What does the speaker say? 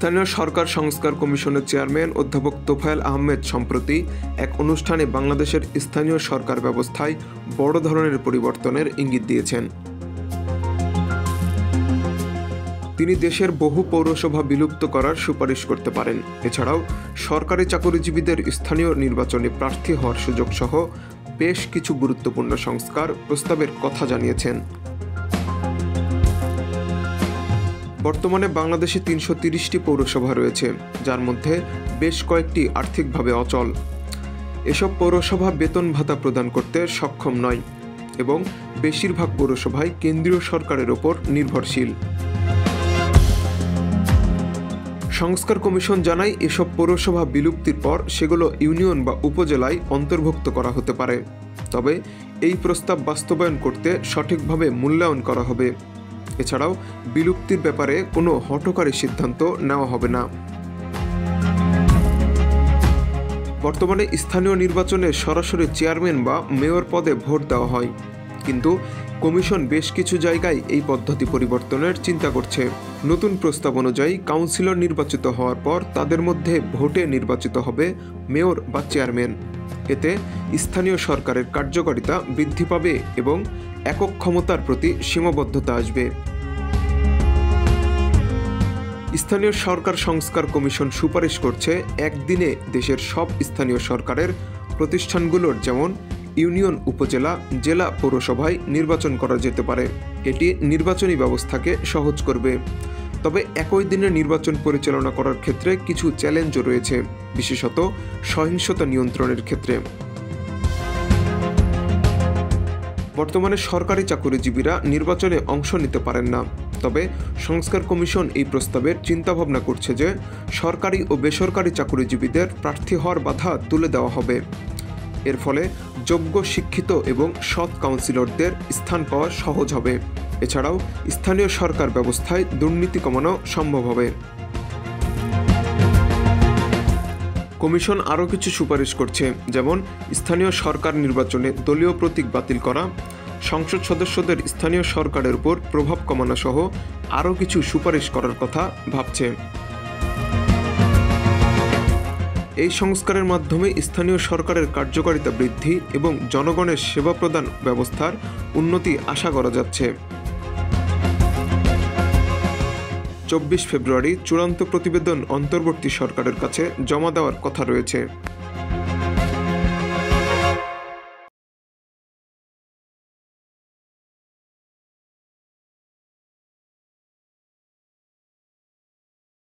স্থানীয় সরকার সংস্কার কমিশনের চেয়ারম্যান অধ্যাপক তোফায়েল আহমেদ সম্প্রতি এক অনুষ্ঠানে বাংলাদেশের স্থানীয় সরকার ব্যবস্থায় বড় ধরনের পরিবর্তনের ইঙ্গিত দিয়েছেন। তিনি দেশের বহু পৌরসভা বিলুপ্ত করার সুপারিশ করতে পারেন। এছাড়াও সরকারি চাকরিজীবীদের স্থানীয় নির্বাচনে প্রার্থী হওয়ার সুযোগ সহ বেশ কিছু গুরুত্বপূর্ণ সংস্কার প্রস্তাবের কথা জানিয়েছেন। বর্তমানে বাংলাদেশে ৩৩০টি পৌরসভা রয়েছে, যার মধ্যে বেশ কয়েকটি আর্থিকভাবে অচল। এসব পৌরসভা বেতন ভাতা প্রদান করতে সক্ষম নয় এবং বেশিরভাগ পৌরসভাই কেন্দ্রীয় সরকারের ওপর নির্ভরশীল। সংস্কার কমিশন জানায়, এসব পৌরসভা বিলুপ্তির পর সেগুলো ইউনিয়ন বা উপজেলায় অন্তর্ভুক্ত করা হতে পারে, তবে এই প্রস্তাব বাস্তবায়ন করতে সঠিকভাবে মূল্যায়ন করা হবে। এছাড়াও বিলুপ্তির ব্যাপারে কোনো হঠকারী সিদ্ধান্ত নেওয়া হবে না। বর্তমানে স্থানীয় নির্বাচনে সরাসরি চেয়ারম্যান বা মেয়র পদে ভোট দেওয়া হয়, কিন্তু কমিশন বেশ কিছু জায়গায় এই পদ্ধতি পরিবর্তনের চিন্তা করছে। নতুন প্রস্তাব অনুযায়ী কাউন্সিলর নির্বাচিত হওয়ার পর তাদের মধ্যে ভোটে নির্বাচিত হবে মেয়র বা চেয়ারম্যান। এতে স্থানীয় সরকারের কার্যকারিতা বৃদ্ধি পাবে এবং একক ক্ষমতার প্রতি সীমাবদ্ধতা আসবে। স্থানীয় সরকার সংস্কার কমিশন সুপারিশ করছে, একদিনে দেশের সব স্থানীয় সরকারের প্রতিষ্ঠানগুলোর যেমন ইউনিয়ন, উপজেলা, জেলা, পৌরসভায় নির্বাচন করা যেতে পারে। এটি নির্বাচনী ব্যবস্থাকে সহজ করবে। তবে একই দিনে নির্বাচন পরিচালনা করার ক্ষেত্রে কিছু চ্যালেঞ্জও রয়েছে, বিশেষত সহিংসতা নিয়ন্ত্রণের ক্ষেত্রে। বর্তমানে সরকারি চাকরিজীবীরা নির্বাচনে অংশ নিতে পারেন না, তবে সংস্কার কমিশন এই প্রস্তাবের চিন্তাভাবনা করছে যে সরকারি ও বেসরকারি চাকরিজীবীদের প্রার্থী হওয়ার বাধা তুলে দেওয়া হবে। এর ফলে যোগ্য, শিক্ষিত এবং সৎ কাউন্সিলরদের স্থান পাওয়া সহজ হবে। এছাড়াও স্থানীয় সরকার ব্যবস্থায় দুর্নীতি কমানো সম্ভব হবে। কমিশন আরও কিছু সুপারিশ করছে, যেমন স্থানীয় সরকার নির্বাচনে দলীয় প্রতীক বাতিল করা, সংসদ সদস্যদের স্থানীয় সরকারের উপর প্রভাব কমানো সহ আরও কিছু সুপারিশ করার কথা ভাবছে। এই সংস্কারের মাধ্যমে স্থানীয় সরকারের কার্যকারিতা বৃদ্ধি এবং জনগণের সেবা প্রদান ব্যবস্থার উন্নতি আশা করা যাচ্ছে। 24 ফেব্রুয়ারি চূড়ান্ত প্রতিবেদন অন্তর্বর্তী সরকারের কাছে জমা দেওয়ার কথা রয়েছে।